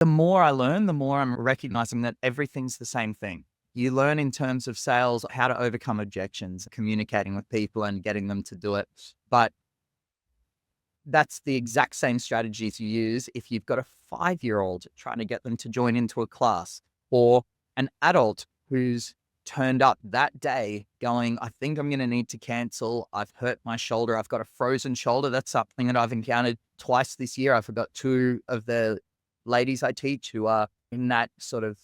The more I learn, the more I'm recognizing that everything's the same thing. You learn in terms of sales how to overcome objections, communicating with people and getting them to do it. But that's the exact same strategies you use if you've got a 5-year-old trying to get them to join into a class, or an adult who's turned up that day going, I think I'm going to need to cancel. I've hurt my shoulder. I've got a frozen shoulder. That's something that I've encountered twice this year. I've got two of the ladies I teach who are in that sort of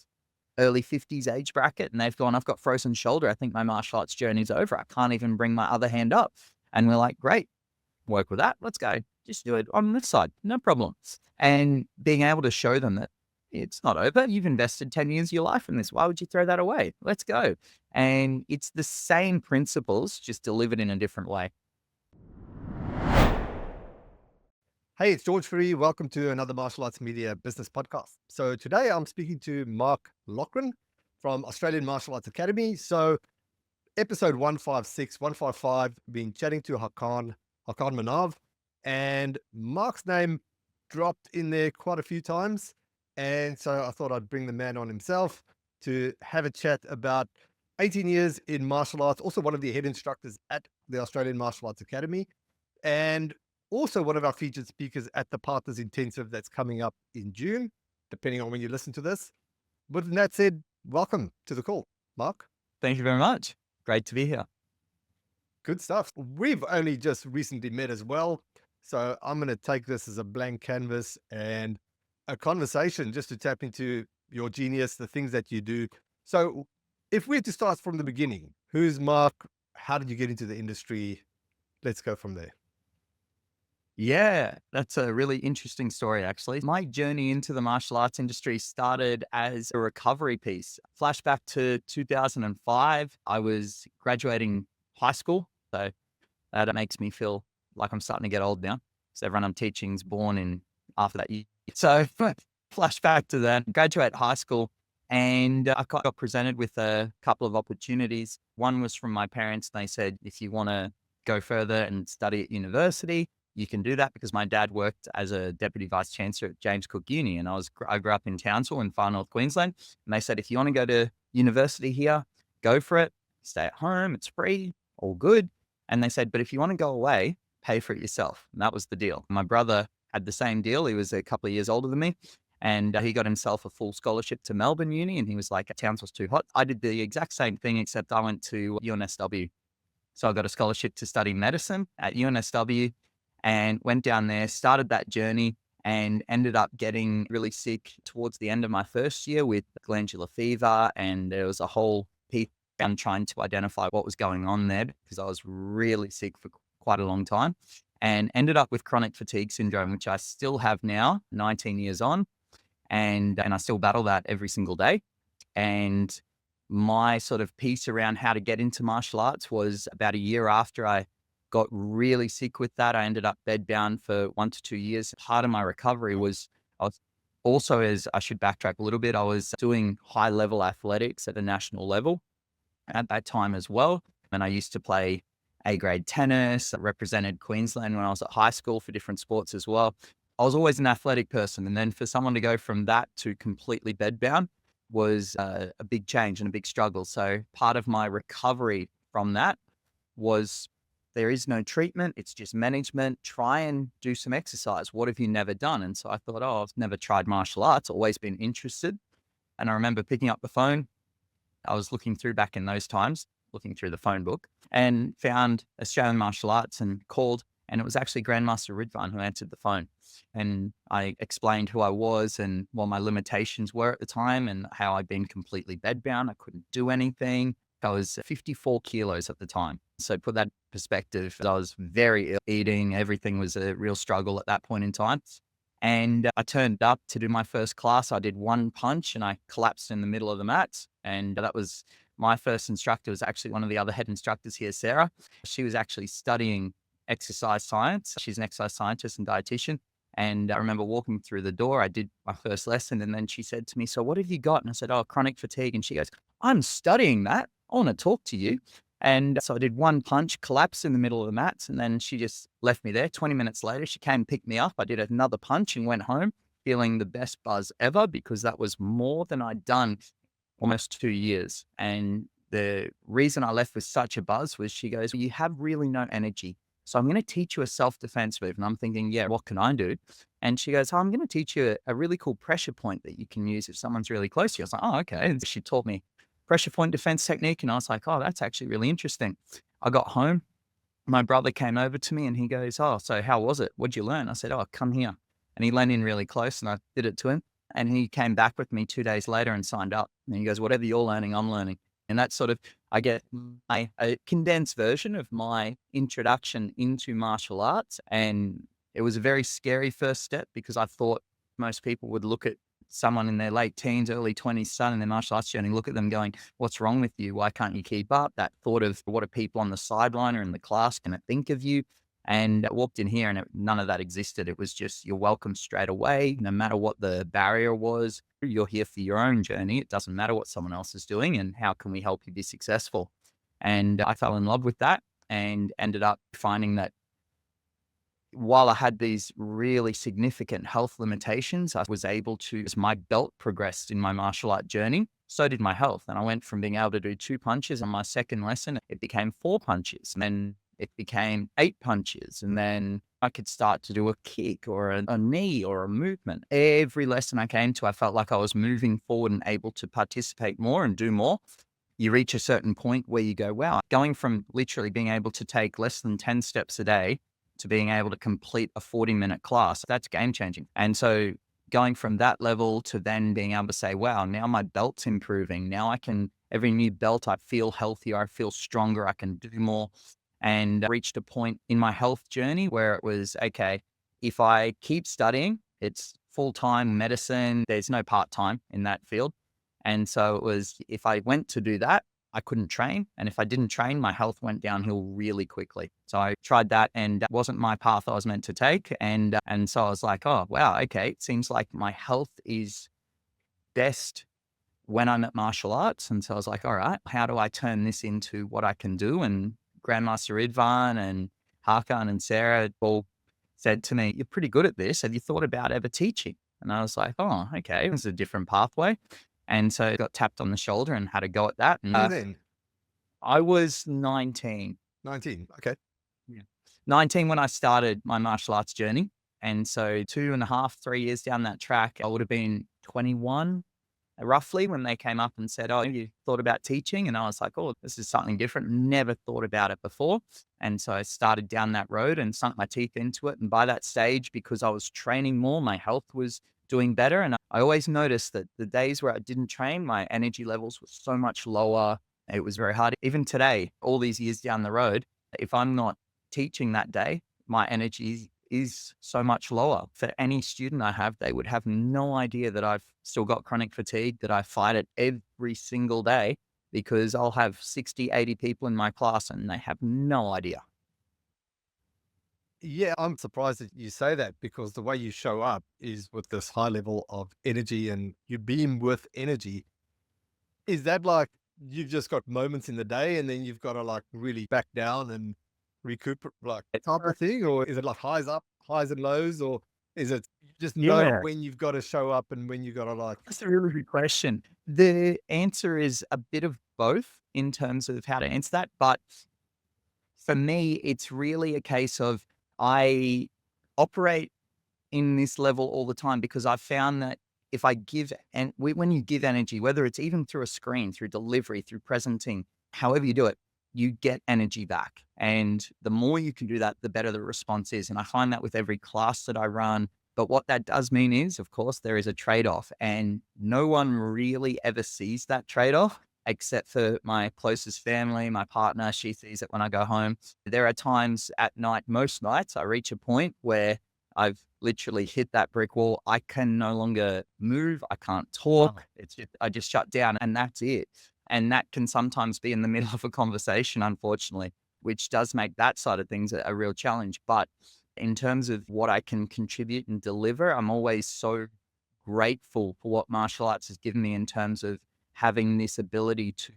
early 50s age bracket, and they've gone, I've got frozen shoulder. I think my martial arts journey's over. I can't even bring my other hand up. And we're like, great, work with that. Let's go. Just do it on this side. No problem. And being able to show them that it's not over. You've invested 10 years of your life in this. Why would you throw that away? Let's go. And it's the same principles, just delivered in a different way. Hey, it's George Free. Welcome to another Martial Arts Media Business Podcast. So today I'm speaking to Mark Loughran from Australian Martial Arts Academy. So episode 156, 155, been chatting to Hakan Manav, and Mark's name dropped in there quite a few times. And so I thought I'd bring the man on himself to have a chat about 18 years in martial arts, also one of the head instructors at the Australian Martial Arts Academy, and also one of our featured speakers at the Partners Intensive that's coming up in June, depending on when you listen to this. But with that said, welcome to the call, Mark. Thank you very much. Great to be here. Good stuff. We've only just recently met as well, so I'm going to take this as a blank canvas and a conversation just to tap into your genius, the things that you do. So if we had to start from the beginning, who's Mark? How did you get into the industry? Let's go from there. Yeah, that's a really interesting story, actually. My journey into the martial arts industry started as a recovery piece. Flashback to 2005, I was graduating high school. So that makes me feel like I'm starting to get old now. So everyone I'm teaching is born in after that year. So flashback to that, graduate high school, and I got presented with a couple of opportunities. One was from my parents. They said, if you want to go further and study at university, you can do that, because my dad worked as a deputy vice chancellor at James Cook Uni, and I grew up in Townsville in far north Queensland. And they said, if you want to go to university here, go for it. Stay at home. It's free. All good. And they said, but if you want to go away, pay for it yourself. And that was the deal. My brother had the same deal. He was a couple of years older than me, and he got himself a full scholarship to Melbourne Uni. And he was like, Townsville's too hot. I did the exact same thing, except I went to UNSW. So I got a scholarship to study medicine at UNSW, and went down there, started that journey, and ended up getting really sick towards the end of my first year with glandular fever. And there was a whole piece on trying to identify what was going on there, because I was really sick for quite a long time, and ended up with chronic fatigue syndrome, which I still have now, 19 years on. And I still battle that every single day. And my sort of piece around how to get into martial arts was about a year after I got really sick with that. I ended up bedbound for 1 to 2 years. Part of my recovery was I was also, as I should backtrack a little bit, I was doing high level athletics at a national level at that time as well. And I used to play A-grade tennis. I represented Queensland when I was at high school for different sports as well. I was always an athletic person. And then for someone to go from that to completely bedbound was a big change and a big struggle. So part of my recovery from that was, there is no treatment. It's just management. Try and do some exercise. What have you never done? And so I thought, I've never tried martial arts, always been interested. And I remember picking up the phone. I was looking through back in those times, looking through the phone book, and found Australian martial arts and called. And it was actually Grandmaster Ridvan who answered the phone. And I explained who I was and what my limitations were at the time, and how I'd been completely bedbound. I couldn't do anything. I was 54 kilos at the time. So put that in perspective, I was very ill, eating. Everything was a real struggle at that point in time. And I turned up to do my first class. I did one punch and I collapsed in the middle of the mats. And that was my first instructor, was actually one of the other head instructors here, Sarah. She was actually studying exercise science. She's an exercise scientist and dietitian. And I remember walking through the door, I did my first lesson, and then she said to me, so what have you got? And I said, chronic fatigue. And she goes, I'm studying that. I want to talk to you. And so I did one punch, collapsed in the middle of the mats, and then she just left me there. 20 minutes later, she came and picked me up. I did another punch and went home feeling the best buzz ever because that was more than I'd done almost 2 years. And the reason I left with such a buzz was she goes, "You have really no energy. So I'm going to teach you a self defense move." And I'm thinking, yeah, what can I do? And she goes, "Oh, I'm going to teach you a really cool pressure point that you can use if someone's really close to you." I was like, "Oh, okay." And she taught me pressure point defense technique. And I was like, "Oh, that's actually really interesting." I got home. My brother came over to me and he goes, "Oh, so how was it? What'd you learn?" I said, "Oh, come here." And he leaned in really close and I did it to him. And he came back with me 2 days later and signed up. And he goes, "Whatever you're learning, I'm learning." And that's sort of, I get a condensed version of my introduction into martial arts. And it was a very scary first step because I thought most people would look at someone in their late teens, early 20s starting their martial arts journey, look at them going, "What's wrong with you? Why can't you keep up?" That thought of what are people on the sideline or in the class going to think of you? And I walked in here and none of that existed. It was just, you're welcome straight away, no matter what the barrier was. You're here for your own journey. It doesn't matter what someone else is doing. And how can we help you be successful? And I fell in love with that and ended up finding that while I had these really significant health limitations, I was able to, as my belt progressed in my martial art journey, so did my health. And I went from being able to do 2 punches on my second lesson, it became 4 punches. And then it became 8 punches. And then I could start to do a kick or a knee or a movement. Every lesson I came to, I felt like I was moving forward and able to participate more and do more. You reach a certain point where you go, wow, going from literally being able to take less than 10 steps a day to being able to complete a 40-minute class, that's game changing. And so going from that level to then being able to say, wow, now my belt's improving. Now I can, every new belt, I feel healthier, I feel stronger, I can do more. And I reached a point in my health journey where it was, okay, if I keep studying, it's full-time medicine. There's no part-time in that field. And so it was, if I went to do that, I couldn't train. And if I didn't train, my health went downhill really quickly. So I tried that and that wasn't my path I was meant to take. And so I was like, oh, wow, okay. It seems like my health is best when I'm at martial arts. And so I was like, all right, how do I turn this into what I can do? And Grandmaster Idvan and Hakan and Sarah all said to me, "You're pretty good at this. Have you thought about ever teaching?" And I was like, oh, okay, it's a different pathway. And so I got tapped on the shoulder and had a go at that. And You then? I was 19. 19. Okay. Yeah. 19 when I started my martial arts journey. And so 2.5, 3 years down that track, I would have been 21 roughly when they came up and said, "Oh, you thought about teaching?" And I was like, "Oh, this is something different. Never thought about it before." And so I started down that road and sunk my teeth into it. And by that stage, because I was training more, my health was doing better. And I always noticed that the days where I didn't train, my energy levels were so much lower. It was very hard. Even today, all these years down the road, if I'm not teaching that day, my energy is so much lower. For any student I have, they would have no idea that I've still got chronic fatigue, that I fight it every single day because I'll have 60, 80 people in my class and they have no idea. Yeah, I'm surprised that you say that because the way you show up is with this high level of energy and you beam with energy. Is that like you've just got moments in the day and then you've got to like really back down and recoup like type of thing? Or is it like highs up, highs and lows? Or is it you just know Yeah, when you've got to show up and when you got to like, that's a really good question. The answer is a bit of both in terms of how to answer that. But for me, it's really a case of I operate in this level all the time because I've found that if I give and when you give energy, whether it's even through a screen, through delivery, through presenting, however you do it, you get energy back. And the more you can do that, the better the response is. And I find that with every class that I run. But what that does mean is, of course, there is a trade off, and no one really ever sees that trade off except for my closest family, my partner. She sees it when I go home. There are times at night, most nights, I reach a point where I've literally hit that brick wall. I can no longer move. I can't wow. talk. It's just, I just shut down and that's it. And that can sometimes be in the middle of a conversation, unfortunately, which does make that side of things a real challenge. But in terms of what I can contribute and deliver, I'm always so grateful for what martial arts has given me in terms of having this ability to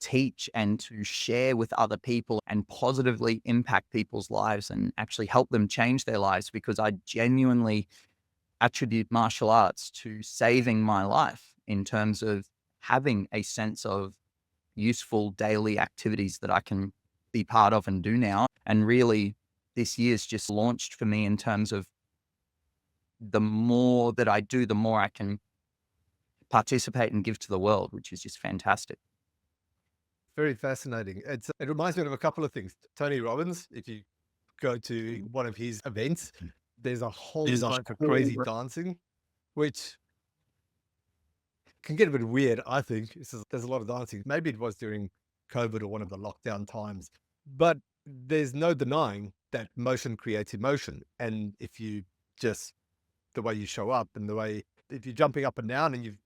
teach and to share with other people and positively impact people's lives and actually help them change their lives because I genuinely attribute martial arts to saving my life in terms of having a sense of useful daily activities that I can be part of and do now. And really, this year's just launched for me in terms of the more that I do, the more I can participate and give to the world, which is just fantastic. Very fascinating. It reminds me of a couple of things. Tony Robbins, if you go to one of his events, there's a whole bunch of crazy dancing, which can get a bit weird, I think. There's a lot of dancing. Maybe it was during COVID or one of the lockdown times, but there's no denying that motion creates emotion. And if you just, the way you show up and the way, if you're jumping up and down and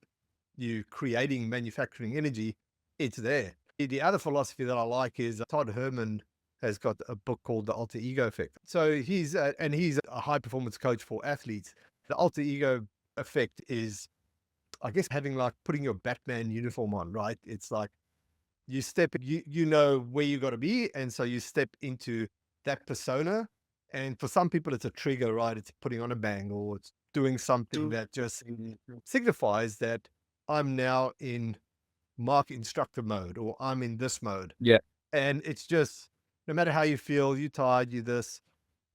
you creating, manufacturing energy, it's there. The other philosophy that I like is Todd Herman has got a book called The Alter Ego Effect. So he's a high performance coach for athletes. The alter ego effect is, I guess, having like putting your Batman uniform on, right? It's like you step, you know where you got to be, and so you step into that persona. And for some people, it's a trigger, right? It's putting on a bang or it's doing something that just signifies that I'm now in Mark instructor mode, or I'm in this mode. Yeah. And it's just, no matter how you feel, you tired, you this,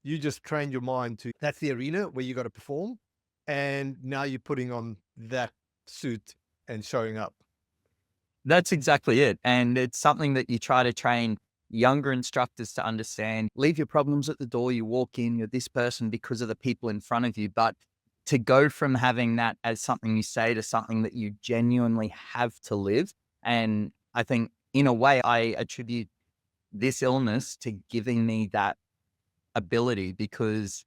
you just train your mind to, that's the arena where you got to perform. And now you're putting on that suit and showing up. That's exactly it. And it's something that you try to train younger instructors to understand. Leave your problems at the door. You walk in, you're this person because of the people in front of you. But to go from having that as something you say to something that you genuinely have to live. And I think in a way, I attribute this illness to giving me that ability, because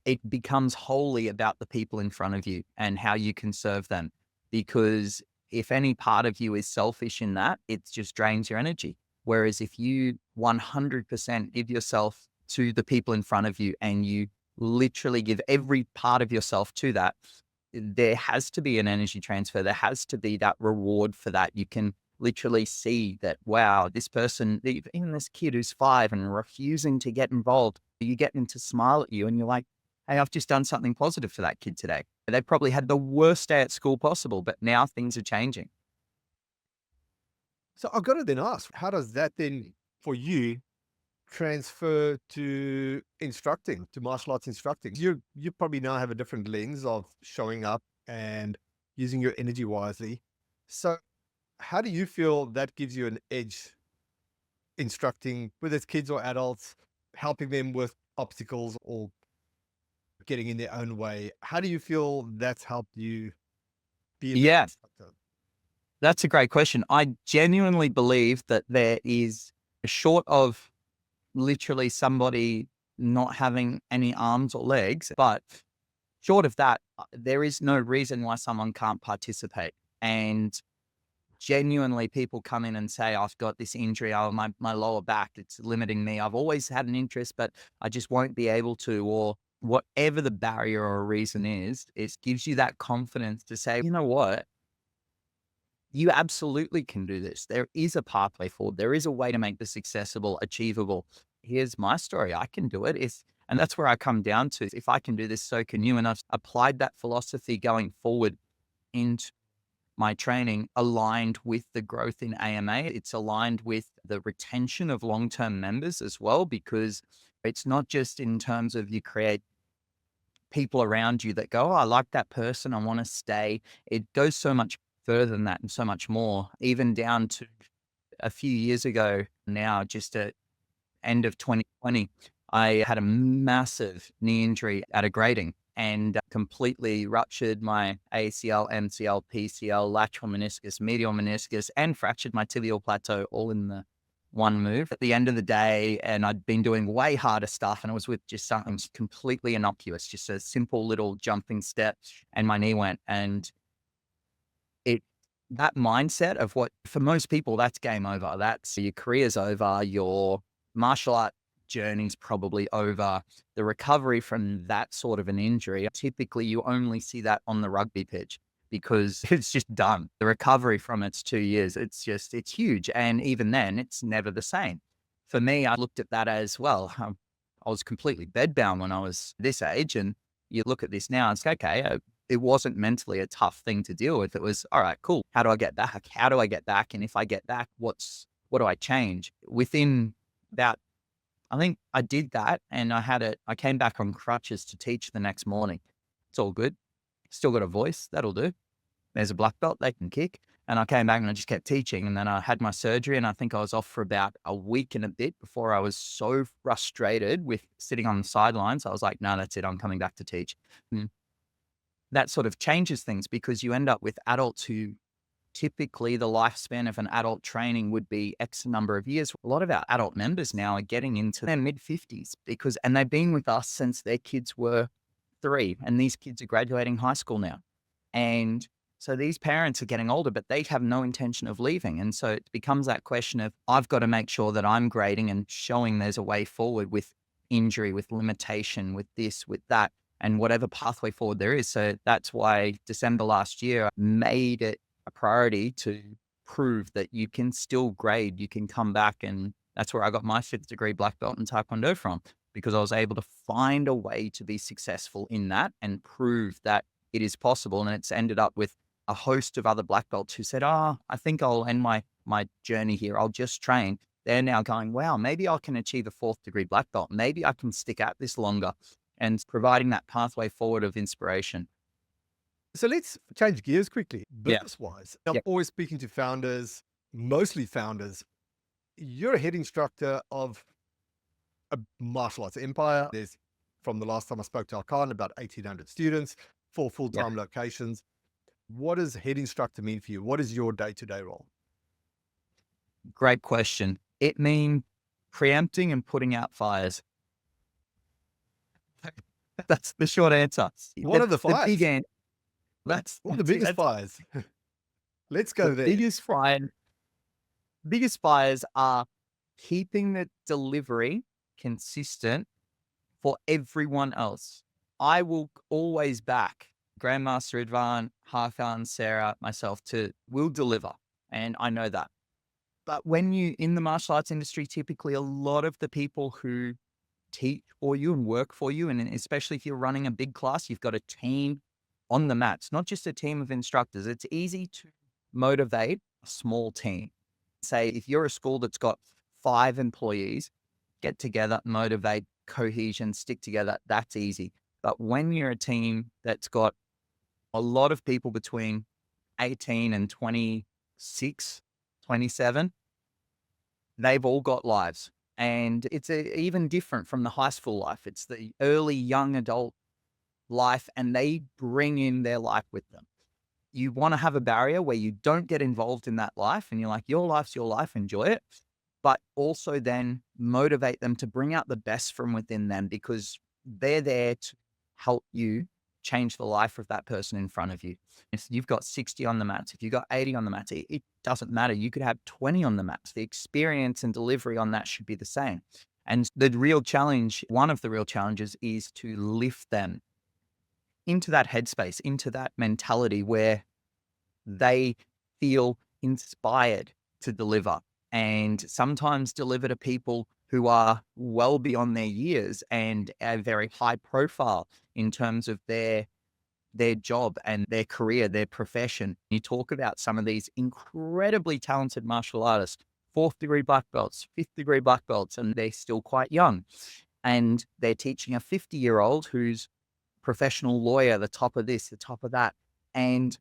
it becomes wholly about the people in front of you and how you can serve them. Because if any part of you is selfish in that, it just drains your energy. Whereas if you 100% give yourself to the people in front of you and you literally give every part of yourself to that, there has to be an energy transfer. There has to be that reward for that. You can literally see that, wow, this person, even this kid who's 5 and refusing to get involved, you get them to smile at you and you're like, hey, I've just done something positive for that kid today. They probably had the worst day at school possible, but now things are changing. So I've got to then ask, how does that then, for you, transfer to instructing, to martial arts instructing? You probably now have a different lens of showing up and using your energy wisely. So how do you feel that gives you an edge instructing, whether it's kids or adults, helping them with obstacles or getting in their own way? How do you feel that's helped you be a better Yeah, instructor? that's a great question. I genuinely believe that there is, short of literally somebody not having any arms or legs, but short of that, there is no reason why someone can't participate. And genuinely, people come in and say, I've got this injury, oh, my lower back, it's limiting me. I've always had an interest, but I just won't be able to, or whatever the barrier or reason is, it gives you that confidence to say, you know what? You absolutely can do this. There is a pathway forward. There is a way to make this accessible, achievable. Here's my story. I can do it. And that's where I come down to. If I can do this, so can you. And I've applied that philosophy going forward into my training, aligned with the growth in AMA. It's aligned with the retention of long-term members as well, because it's not just in terms of you create people around you that go, oh, I like that person, I want to stay. It goes so much further than that and so much more, even down to a few years ago now, just at end of 2020, I had a massive knee injury at a grading and completely ruptured my ACL, MCL, PCL, lateral meniscus, medial meniscus, and fractured my tibial plateau all in the one move at the end of the day. And I'd been doing way harder stuff, and it was with just something completely innocuous, just a simple little jumping step, and my knee went. And it, that mindset of what for most people, that's game over. That's your career's over, your martial art journey's probably over. The recovery from that sort of an injury, typically you only see that on the rugby pitch because it's just done. The recovery from it's 2 years. It's huge. And even then, it's never the same. For me, I looked at that as well. I was completely bedbound when I was this age, and you look at this now, it's like, okay, it wasn't mentally a tough thing to deal with. It was, all right, cool. How do I get back? How do I get back? And if I get back, what do I change? Within about, I think I did that, and I came back on crutches to teach the next morning. It's all good. Still got a voice. That'll do. There's a black belt, they can kick. And I came back and I just kept teaching. And then I had my surgery, and I think I was off for about a week and a bit before I was so frustrated with sitting on the sidelines. I was like, no, that's it. I'm coming back to teach. And that sort of changes things, because you end up with adults who typically the lifespan of an adult training would be X number of years. A lot of our adult members now are getting into their mid 50s and they've been with us since their kids were 3, and these kids are graduating high school now. And so these parents are getting older, but they have no intention of leaving. And so it becomes that question of, I've got to make sure that I'm grading and showing there's a way forward with injury, with limitation, with this, with that, and whatever pathway forward there is. So that's why December last year I made it a priority to prove that you can still grade, you can come back. And that's where I got my 5th degree black belt in Taekwondo from, because I was able to find a way to be successful in that and prove that it is possible. And it's ended up with a host of other black belts who said, I think I'll end my journey here. I'll just train. They're now going, wow, maybe I can achieve a 4th degree black belt. Maybe I can stick at this longer, and providing that pathway forward of inspiration. So let's change gears quickly. Yeah. Business wise, I'm Yeah. always speaking to founders, mostly founders. You're a head instructor of a martial arts empire. There's, from the last time I spoke to Alkan, about 1,800 students, 4 full-time locations. What does head instructor mean for you? What is your day-to-day role? Great question. It means preempting and putting out fires. That's the short answer. What are the The big fires? answer. That's What are the biggest fires? Let's go the there. biggest fires are keeping the delivery consistent for everyone else. I will always back Grandmaster Idvan, Harfan, Sarah, myself will deliver. And I know that. But when you in the martial arts industry, typically a lot of the people who teach for you and work for you, and especially if you're running a big class, you've got a team on the mats, not just a team of instructors. It's easy to motivate a small team. Say if you're a school that's got 5 employees, get together, motivate, cohesion, stick together. That's easy. But when you're a team that's got a lot of people between 18 and 26, 27, they've all got lives. And it's even different from the high school life. It's the early young adult life, and they bring in their life with them. You want to have a barrier where you don't get involved in that life, and you're like, your life's your life, enjoy it. But also then motivate them to bring out the best from within them, because they're there to help you change the life of that person in front of you. If you've got 60 on the mats, if you've got 80 on the mats, it doesn't matter. You could have 20 on the mats. The experience and delivery on that should be the same. And the real challenge, one of the real challenges, is to lift them into that headspace, into that mentality where they feel inspired to deliver, and sometimes deliver to people who are well beyond their years and are very high profile in terms of their job and their career, their profession. You talk about some of these incredibly talented martial artists, 4th degree black belts, 5th degree black belts, and they're still quite young. And they're teaching a 50-year-old who's professional lawyer, the top of this, the top of that. And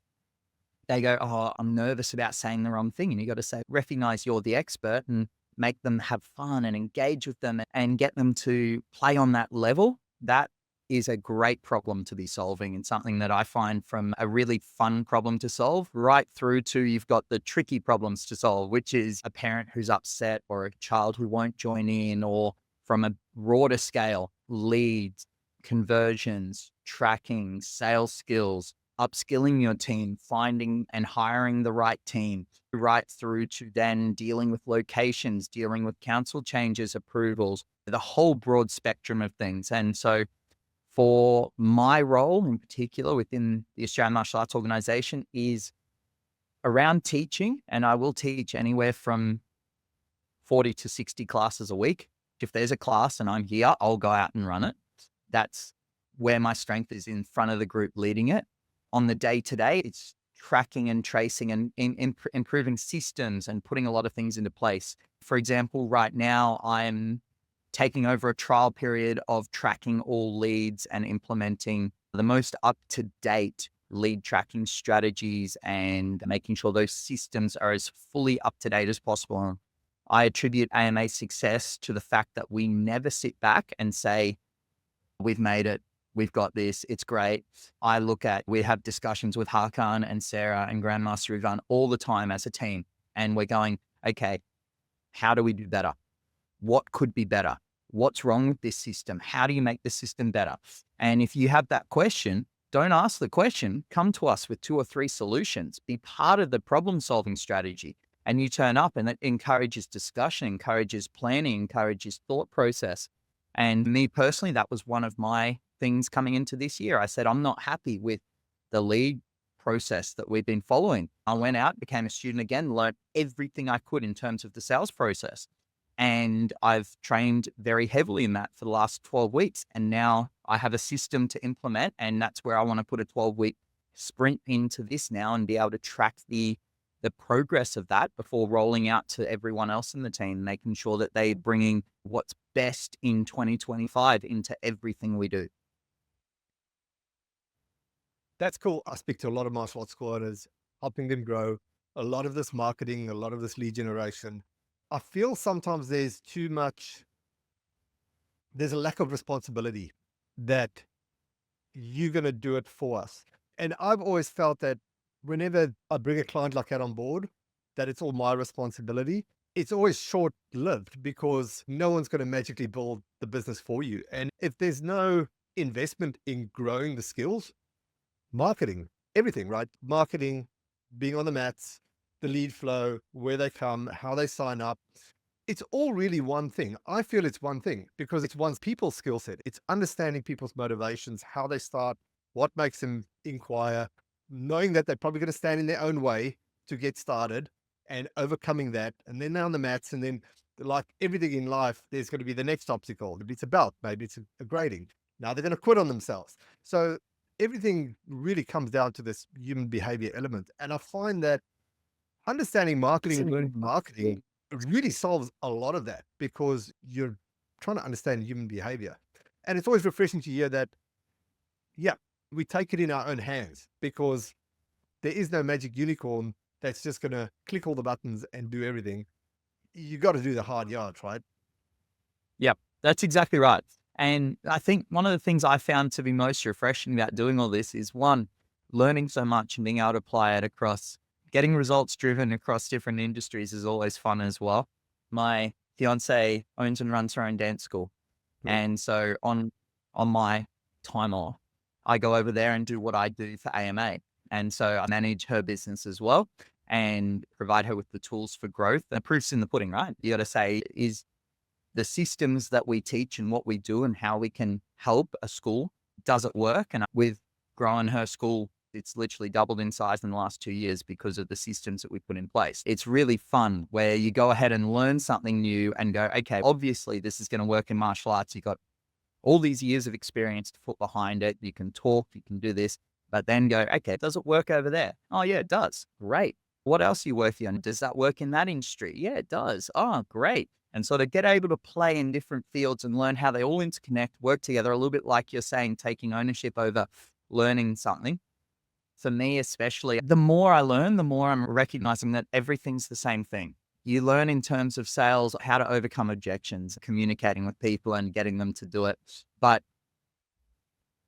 they go, oh, I'm nervous about saying the wrong thing. And you got to say, recognize you're the expert, and make them have fun and engage with them and get them to play on that level. That is a great problem to be solving, and something that I find from a really fun problem to solve right through to you've got the tricky problems to solve, which is a parent who's upset or a child who won't join in, or from a broader scale, leads, conversions, tracking, sales skills, upskilling your team, finding and hiring the right team, right through to then dealing with locations, dealing with council changes, approvals, the whole broad spectrum of things. And so for my role in particular within the Australian Martial Arts Organization is around teaching, and I will teach anywhere from 40 to 60 classes a week. If there's a class and I'm here, I'll go out and run it. That's where my strength is in front of the group leading it. On the day to day, it's tracking and tracing and improving systems and putting a lot of things into place. For example, right now I'm taking over a trial period of tracking all leads and implementing the most up-to-date lead tracking strategies and making sure those systems are as fully up to date as possible. I attribute AMA's success to the fact that we never sit back and say, we've made it, we've got this, it's great. We have discussions with Hakan and Sarah and Grandmaster Ivan all the time as a team. And we're going, okay, how do we do better? What could be better? What's wrong with this system? How do you make the system better? And if you have that question, don't ask the question, come to us with 2 or 3 solutions, be part of the problem solving strategy. And you turn up and it encourages discussion, encourages planning, encourages thought process. And me personally, that was one of my things coming into this year. I said, I'm not happy with the lead process that we've been following. I went out, became a student again, learned everything I could in terms of the sales process. And I've trained very heavily in that for the last 12 weeks. And now I have a system to implement. And that's where I want to put a 12-week sprint into this now and be able to track the progress of that before rolling out to everyone else in the team, making sure that they're bringing what's best in 2025 into everything we do. That's cool. I speak to a lot of martial arts school owners, helping them grow. A lot of this marketing, a lot of this lead generation. I feel sometimes there's a lack of responsibility that you're going to do it for us. And I've always felt that whenever I bring a client like that on board, that it's all my responsibility. It's always short lived because no one's going to magically build the business for you. And if there's no investment in growing the skills, marketing, everything, right? Marketing, being on the mats, the lead flow, where they come, how they sign up. It's all really one thing. I feel it's one thing because it's one's people's skill set. It's understanding people's motivations, how they start, what makes them inquire, knowing that they're probably going to stand in their own way to get started and overcoming that. And then they're on the mats, and then like everything in life, there's going to be the next obstacle. Maybe it's a belt, maybe it's a grading. Now they're going to quit on themselves. So everything really comes down to this human behavior element. And I find that understanding marketing and learning marketing really solves a lot of that because you're trying to understand human behavior. And it's always refreshing to hear that, yeah, we take it in our own hands because there is no magic unicorn that's just going to click all the buttons and do everything. You got to do the hard yards, right? Yep, that's exactly right. And I think one of the things I found to be most refreshing about doing all this is one, learning so much and being able to apply it across getting results driven across different industries is always fun as well. My fiance owns and runs her own dance school. Cool. And so on my time off, I go over there and do what I do for AMA. And so I manage her business as well and provide her with the tools for growth. The proof's in the pudding, right? You got to say, is the systems that we teach and what we do and how we can help a school, does it work? And with growing her school, it's literally doubled in size in the last 2 years because of the systems that we put in place. It's really fun where you go ahead and learn something new and go, okay, obviously this is going to work in martial arts. You've got all these years of experience to put behind it. You can talk, you can do this, but then go, okay, does it work over there? Oh yeah, it does. Great. What else are you working on? Does that work in that industry? Yeah, it does. Oh, great. And sort of get able to play in different fields and learn how they all interconnect, work together, a little bit like you're saying, taking ownership over learning something. For me, especially, the more I learn, the more I'm recognizing that everything's the same thing. You learn in terms of sales, how to overcome objections, communicating with people and getting them to do it. But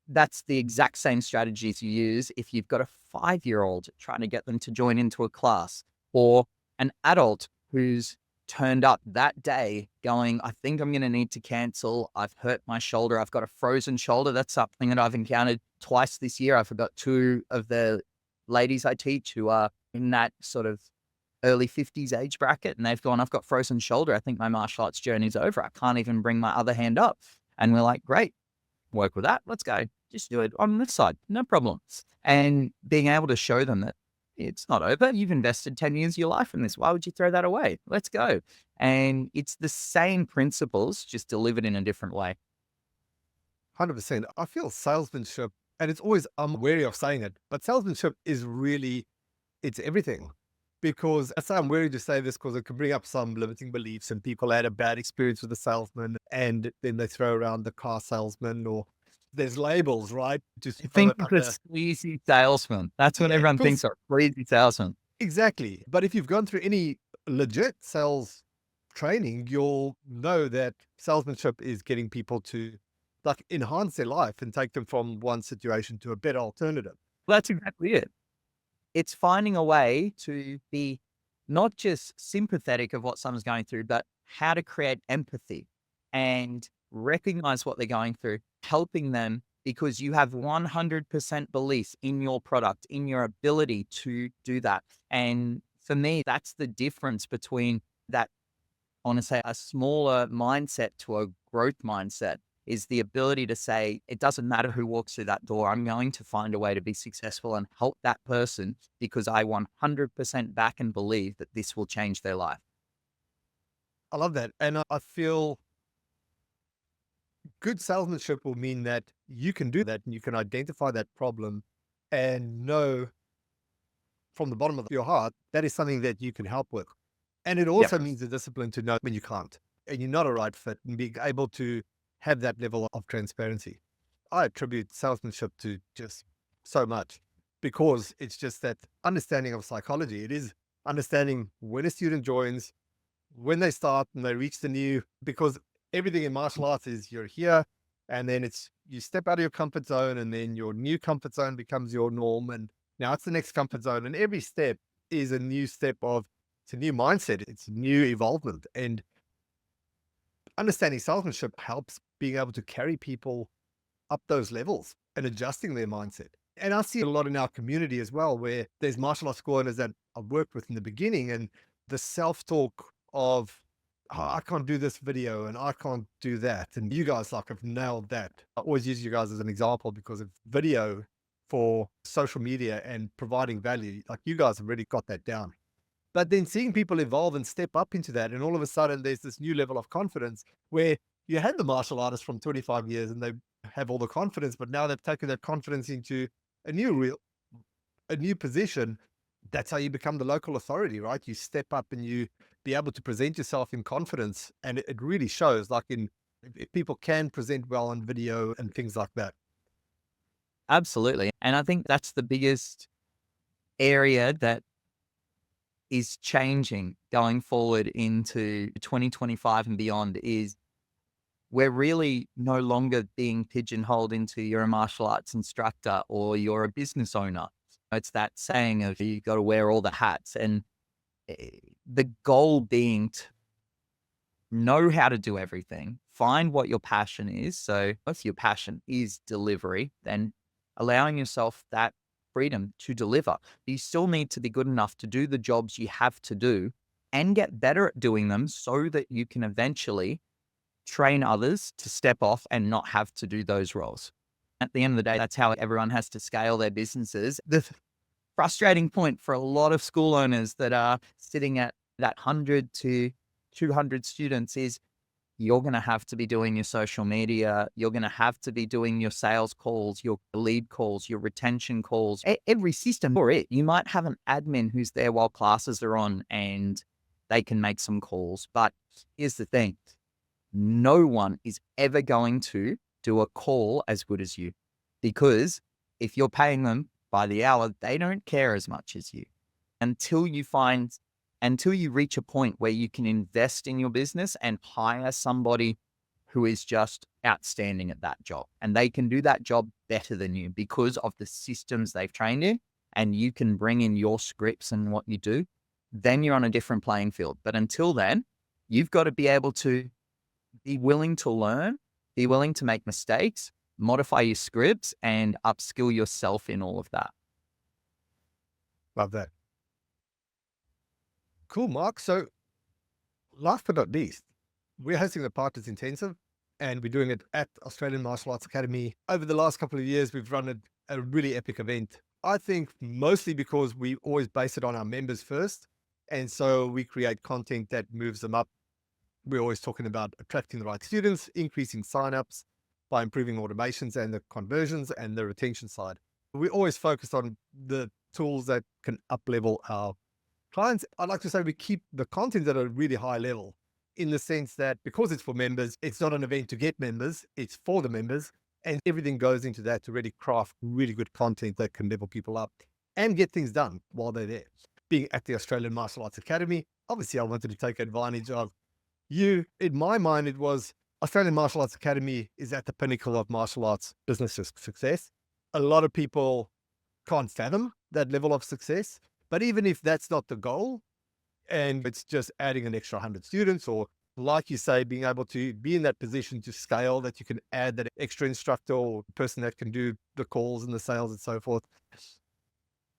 that's the exact same strategies you use if you've got a 5-year-old trying to get them to join into a class, or an adult who's turned up that day going, I think I'm going to need to cancel. I've hurt my shoulder. I've got a frozen shoulder. That's something that I've encountered twice this year. I've got 2 of the ladies I teach who are in that sort of early 50s age bracket, and they've gone, I've got frozen shoulder. I think my martial arts journey's over. I can't even bring my other hand up. And we're like, great, work with that. Let's go. Just do it on this side. No problem. And being able to show them that it's not over. You've invested 10 years of your life in this. Why would you throw that away? Let's go. And it's the same principles, just delivered in a different way. 100%. I feel salesmanship, and it's always, I'm wary of saying it, but salesmanship is really, it's everything. Because I say I'm wary to say this because it can bring up some limiting beliefs, and people had a bad experience with the salesman and then they throw around the car salesman, or there's labels, right? Just I throw think it of out a there. sleazy salesman. That's what Yeah, everyone cool. thinks of, sleazy salesman. Exactly. But if you've gone through any legit sales training, you'll know that salesmanship is getting people to like enhance their life and take them from one situation to a better alternative. That's exactly it. It's finding a way to be not just sympathetic of what someone's going through, but how to create empathy and recognize what they're going through, helping them because you have 100% belief in your product, in your ability to do that. And for me, that's the difference between that, I want to say, a smaller mindset to a growth mindset is the ability to say, it doesn't matter who walks through that door. I'm going to find a way to be successful and help that person because I 100% back and believe that this will change their life. I love that. And I feel good salesmanship will mean that you can do that and you can identify that problem and know from the bottom of your heart that is something that you can help with. And it Yep. also means the discipline to know when you can't and you're not a right fit, and being able to have that level of transparency. I attribute salesmanship to just so much because it's just that understanding of psychology. It is understanding when a student joins, when they start and they reach the new, because everything in martial arts is you're here and then it's you step out of your comfort zone and then your new comfort zone becomes your norm. And now it's the next comfort zone. And every step is a new step of it's a new mindset, it's new evolvement. And understanding salesmanship helps being able to carry people up those levels and adjusting their mindset. And I see it a lot in our community as well, where there's martial arts school owners that I've worked with in the beginning, and the self talk of, oh, I can't do this video and I can't do that. And you guys like have nailed that. I always use you guys as an example because of video for social media and providing value. Like you guys have really got that down. But then seeing people evolve and step up into that, and all of a sudden there's this new level of confidence where you had the martial artists from 25 years and they have all the confidence, but now they've taken that confidence into a new real, a new position. That's how you become the local authority, right? You step up and you be able to present yourself in confidence, and it really shows. Like in if people can present well on video and things like that. Absolutely. And I think that's the biggest area that is changing going forward into 2025 and beyond is we're really no longer being pigeonholed into you're a martial arts instructor or you're a business owner. It's that saying of you got to wear all the hats. And eh, the goal being to know how to do everything, find what your passion is. So if your passion is delivery, then allowing yourself that freedom to deliver. You still need to be good enough to do the jobs you have to do and get better at doing them so that you can eventually train others to step off and not have to do those roles. At the end of the day, that's how everyone has to scale their businesses. The frustrating point for a lot of school owners that are sitting at that 100 to 200 students is you're going to have to be doing your social media. You're going to have to be doing your sales calls, your lead calls, your retention calls, every system for it. You might have an admin who's there while classes are on and they can make some calls. But here's the thing. No one is ever going to do a call as good as you because if you're paying them by the hour, they don't care as much as you until until you reach a point where you can invest in your business and hire somebody who is just outstanding at that job. And they can do that job better than you because of the systems they've trained in, and you can bring in your scripts and what you do. Then you're on a different playing field. But until then, you've got to be able to be willing to learn, be willing to make mistakes, modify your scripts, and upskill yourself in all of that. Love that. Cool, Mark. So last but not least, we're hosting the Partners Intensive and we're doing it at Australian Martial Arts Academy. Over the last couple of years, we've run a really epic event. I think mostly because we always base it on our members first. And so we create content that moves them up. We're always talking about attracting the right students, increasing signups, by improving automations and the conversions and the retention side. We always focus on the tools that can up-level our clients. I'd like to say we keep the content at a really high level, in the sense that because it's for members, it's not an event to get members, it's for the members. And everything goes into that to really craft really good content that can level people up and get things done while they're there. Being at the Australian Martial Arts Academy, obviously I wanted to take advantage of you. In my mind, it was Australian Martial Arts Academy is at the pinnacle of martial arts business success. A lot of people can't fathom that level of success. But even if that's not the goal, and it's just adding an extra 100 students, or like you say, being able to be in that position to scale, that you can add that extra instructor or person that can do the calls and the sales and so forth.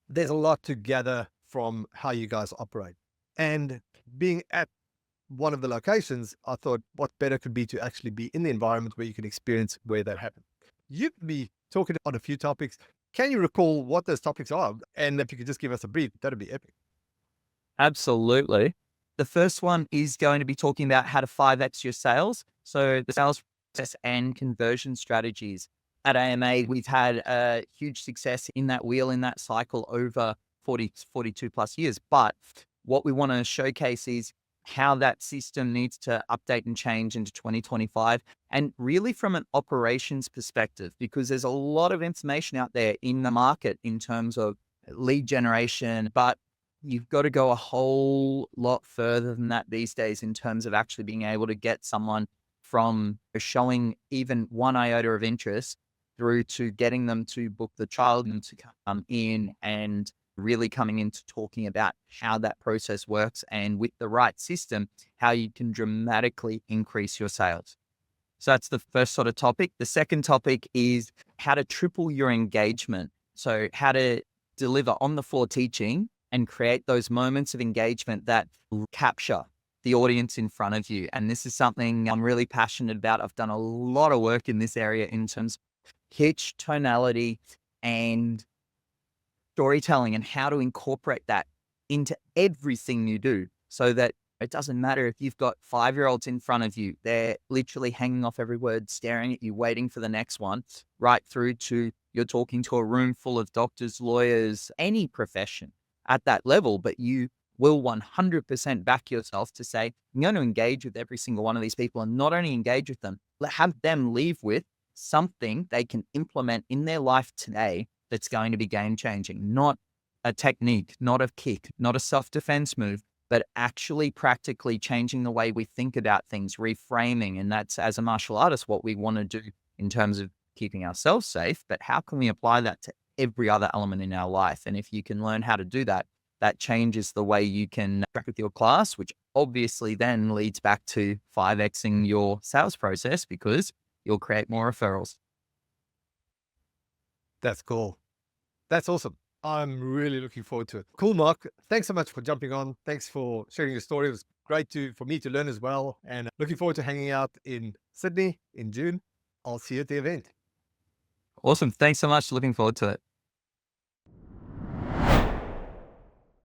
There's a lot to gather from how you guys operate. And being at one of the locations, I thought what better could be to actually be in the environment where you can experience where that happened. You'd be talking on a few topics. Can you recall what those topics are? And if you could just give us a brief, that'd be epic. Absolutely. The first one is going to be talking about how to 5x your sales. So the sales process and conversion strategies. At AMA, we've had a huge success in that wheel, in that cycle over 42 plus years. But what we want to showcase is how that system needs to update and change into 2025, and really from an operations perspective, because there's a lot of information out there in the market in terms of lead generation, but you've got to go a whole lot further than that these days in terms of actually being able to get someone from showing even one iota of interest through to getting them to book the trial and to come in and really coming into talking about how that process works, and with the right system, how you can dramatically increase your sales. So that's the first sort of topic. The second topic is how to triple your engagement. So how to deliver on the floor teaching and create those moments of engagement that capture the audience in front of you. And this is something I'm really passionate about. I've done a lot of work in this area in terms of pitch, tonality, and storytelling, and how to incorporate that into everything you do, so that it doesn't matter if you've got 5-year-olds in front of you, they're literally hanging off every word, staring at you, waiting for the next one, right through to you're talking to a room full of doctors, lawyers, any profession at that level, but you will 100% back yourself to say, I'm going to engage with every single one of these people, and not only engage with them, have them leave with something they can implement in their life today that's going to be game changing. Not a technique, not a kick, not a self-defense move, but actually practically changing the way we think about things, reframing. And that's, as a martial artist, what we want to do in terms of keeping ourselves safe, but how can we apply that to every other element in our life? And if you can learn how to do that, that changes the way you can track with your class, which obviously then leads back to 5xing your sales process, because you'll create more referrals. That's cool. That's awesome. I'm really looking forward to it. Cool, Mark. Thanks so much for jumping on. Thanks for sharing your story. It was great for me to learn as well. And looking forward to hanging out in Sydney in June. I'll see you at the event. Awesome. Thanks so much. Looking forward to it.